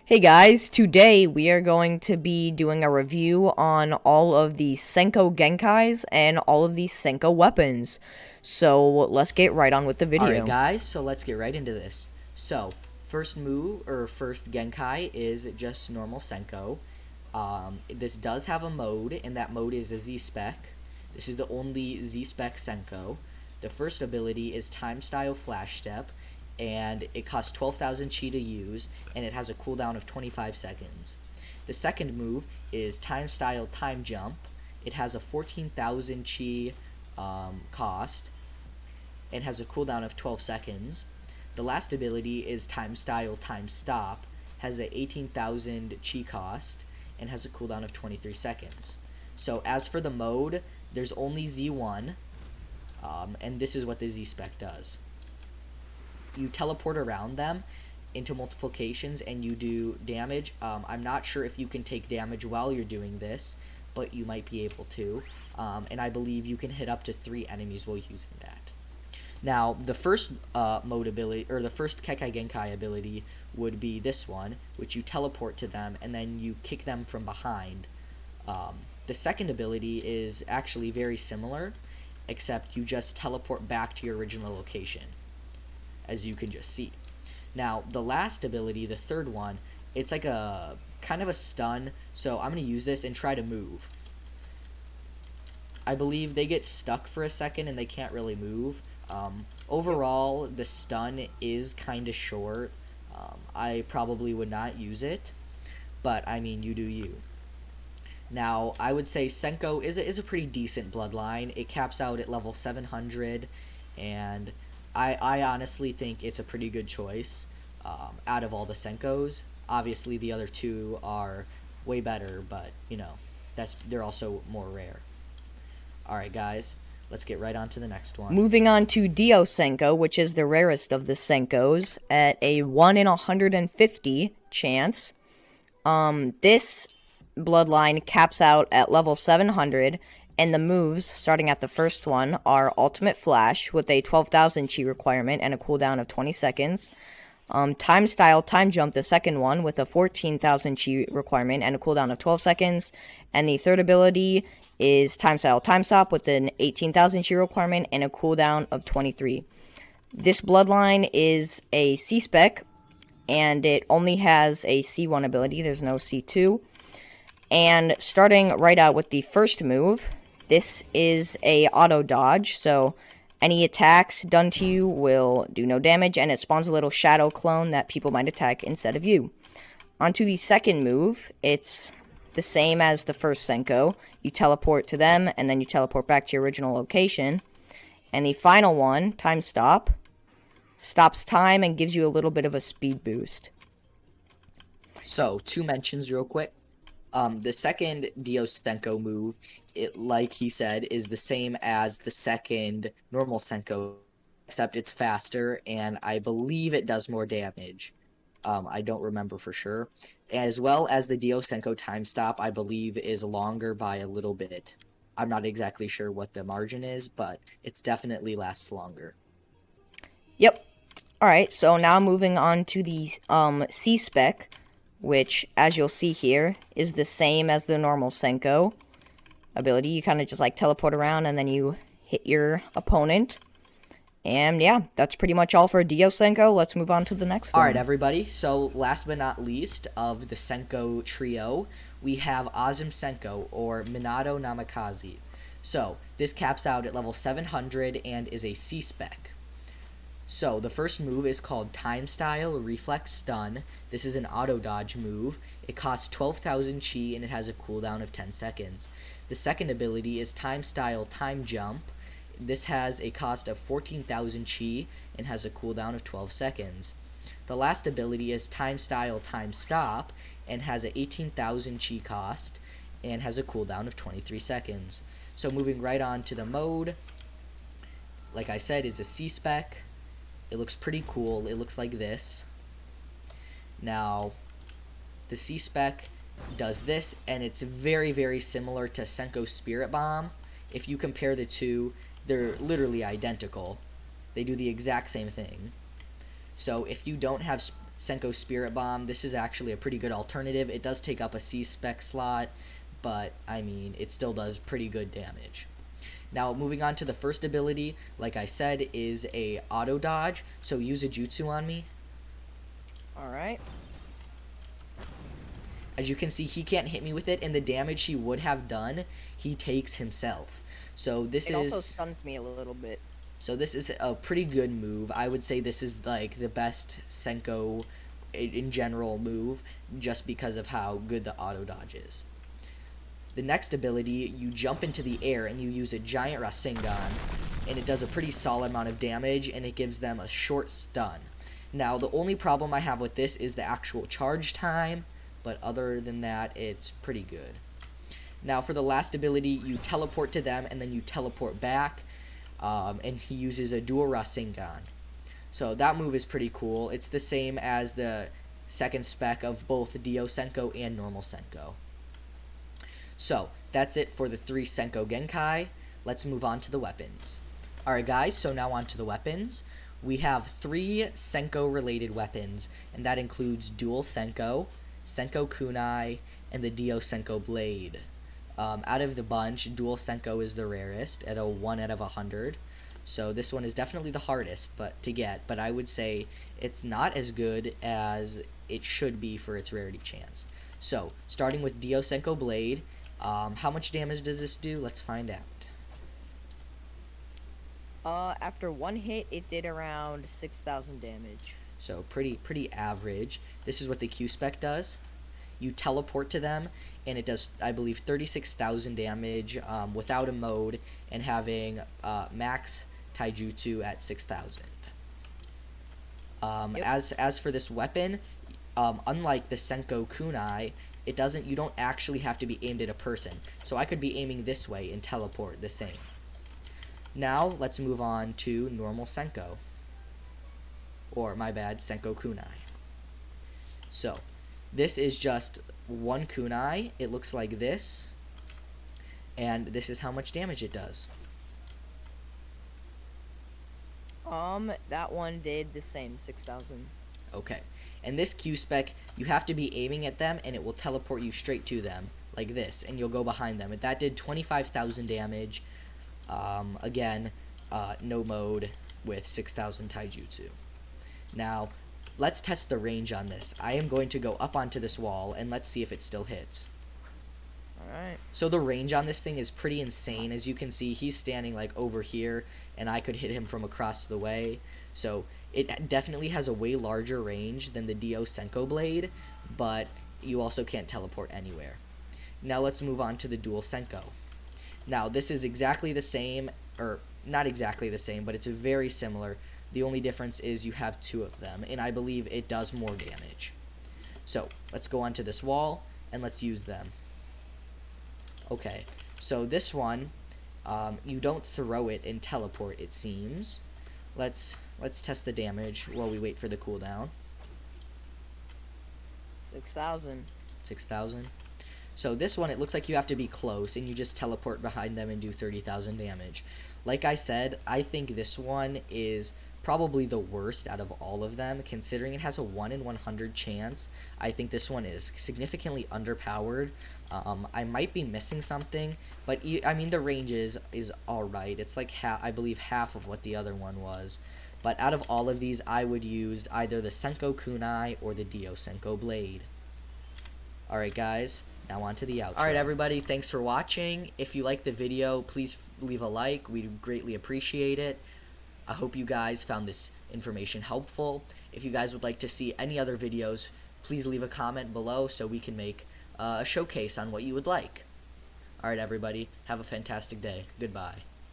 Hey guys, today we are going to be doing a review on all of the Senko Genkais and all of the Senko weapons. So let's get right on with the Alright video. guys, so let's get right into this. So, first move, or first Genkai, is just normal Senko. This does have a mode, and that mode is a Z-Spec. This is the only Z-Spec Senko. The first ability is Time Style Flash Step, and it costs 12,000 chi to use, and it has a cooldown of 25 seconds. The second move is Time Style Time Jump. It has a 14,000 chi cost, and has a cooldown of 12 seconds. The last ability is Time Style Time Stop, has a 18,000 chi cost, and has a cooldown of 23 seconds. So as for the mode, there's only Z1, and this is what the Z-Spec does. You teleport around them into multiplications and you do damage. I'm not sure if you can take damage while you're doing this, but you might be able to. And I believe you can hit up to 3 enemies while using that. Now, the first mode ability, or the first Kekai Genkai ability, would be this one, which you teleport to them and then you kick them from behind. The second ability is actually very similar, except you just teleport back to your original location, as you can just see. Now, the last ability, the third one, it's like a kind of a stun, so I'm going to use this and try to move. I believe they get stuck for a second and they can't really move. Overall, the stun is kind of short. I probably would not use it, but I mean, you do you. Now, I would say Senko is a pretty decent bloodline. It caps out at level 700, and I honestly think it's a pretty good choice out of all the Senkos. Obviously, the other two are way better, but, you know, they're also more rare. Alright, guys, let's get right on to the next one. Moving on to Diosenko, which is the rarest of the Senkos, at a 1 in 150 chance. This bloodline caps out at level 700, and the moves, starting at the first one, are Ultimate Flash with a 12,000 chi requirement and a cooldown of 20 seconds. Time Style Time Jump, the second one, with a 14,000 chi requirement and a cooldown of 12 seconds. And the third ability is Time Style Time Stop with an 18,000 chi requirement and a cooldown of 23. This bloodline is a C-Spec, and it only has a C1 ability. There's no C2. And starting right out with the first move, this is a auto dodge, so any attacks done to you will do no damage, and it spawns a little shadow clone that people might attack instead of you. Onto the second move, it's the same as the first Senko. You teleport to them, and then you teleport back to your original location. And the final one, Time Stop, stops time and gives you a little bit of a speed boost. So, 2 mentions real quick. The second Diosenko move, like he said, is the same as the second normal Senko, except it's faster, and I believe it does more damage. I don't remember for sure. As well as the Diosenko time stop, I believe, is longer by a little bit. I'm not exactly sure what the margin is, but it's definitely lasts longer. Yep. Alright, so now moving on to the C-Spec, which, as you'll see here, is the same as the normal Senko ability. You kind of just, like, teleport around and then you hit your opponent. And, yeah, that's pretty much all for Diosenko. Let's move on to the next one. Alright, everybody. So, last but not least of the Senko trio, we have Ozimenko, or Minato Namikaze. So, this caps out at level 700 and is a C-Spec. So, the first move is called Time Style Reflex Stun. This is an auto dodge move. It costs 12,000 chi and it has a cooldown of 10 seconds. The second ability is Time Style Time Jump. This has a cost of 14,000 chi and has a cooldown of 12 seconds. The last ability is Time Style Time Stop and has a 18,000 chi cost and has a cooldown of 23 seconds. So, moving right on to the mode, like I said, is a C-Spec. It looks pretty cool. It looks like this. Now, the C-Spec does this, and it's very, very similar to Senko's Spirit Bomb. If you compare the two, they're literally identical. They do the exact same thing. So if you don't have Senko Spirit Bomb. This is actually a pretty good alternative. It does take up a C-spec slot, but I mean, it still does pretty good damage. Now, moving on to the first ability, like I said, is a auto dodge. So use a jutsu on me. Alright. As you can see, he can't hit me with it, and the damage he would have done, he takes himself. So this It also stuns me a little bit. So this is a pretty good move. I would say this is like the best Senko in general move, just because of how good the auto dodge is. The next ability, you jump into the air and you use a giant Rasengan, and it does a pretty solid amount of damage, and it gives them a short stun. Now, the only problem I have with this is the actual charge time, but other than that, it's pretty good. Now, for the last ability, you teleport to them, and then you teleport back, and he uses a dual Rasengan. So that move is pretty cool. It's the same as the second spec of both Diosenko and normal Senko. So, that's it for the 3 Senko Genkai. Let's move on to the weapons. Alright guys, so now on to the weapons. We have 3 Senko related weapons, and that includes Dual Senko, Senko Kunai, and the Diosenko Blade. Out of the bunch, Dual Senko is the rarest at a 1 out of 100. So this one is definitely the hardest to get, but I would say it's not as good as it should be for its rarity chance. So, starting with Diosenko Blade, how much damage does this do? Let's find out. After 1 hit, it did around 6,000 damage. So pretty average. This is what the Q-Spec does. You teleport to them, and it does, I believe, 36,000 damage without a mode, and having max taijutsu at 6,000. Yep. As for this weapon, unlike the Senko Kunai, you don't actually have to be aimed at a person. So I could be aiming this way and teleport the same. Now let's move on to normal Senko. Or my bad, Senko Kunai. So this is just one kunai. It looks like this, and this is how much damage it does. That one did the same, 6,000. Okay, and this Q-Spec, you have to be aiming at them, and it will teleport you straight to them, like this, and you'll go behind them. And that did 25,000 damage, again, no mode, with 6,000 taijutsu. Now, let's test the range on this. I am going to go up onto this wall, and let's see if it still hits. Alright. So the range on this thing is pretty insane. As you can see, he's standing like over here, and I could hit him from across the way. So it definitely has a way larger range than the Diosenko Blade, but you also can't teleport anywhere. Now let's move on to the Dual Senko. Now this is exactly the same, or not exactly the same, but it's very similar. The only difference is you have 2 of them, and I believe it does more damage. So let's go onto this wall, and let's use them. Okay, so this one, you don't throw it and teleport, it seems. Let's test the damage while we wait for the cooldown. 6,000. 6,000. So this one, it looks like you have to be close, and you just teleport behind them and do 30,000 damage. Like I said, I think this one is probably the worst out of all of them, considering it has a 1 in 100 chance. I think this one is significantly underpowered. I might be missing something, but I mean the range is alright. It's like I believe half of what the other one was. But out of all of these, I would use either the Senko Kunai or the Diosenko Blade. Alright guys, now on to the outro. Alright everybody, thanks for watching. If you like the video, please leave a like. We'd greatly appreciate it. I hope you guys found this information helpful. If you guys would like to see any other videos, please leave a comment below so we can make a showcase on what you would like. Alright everybody, have a fantastic day. Goodbye.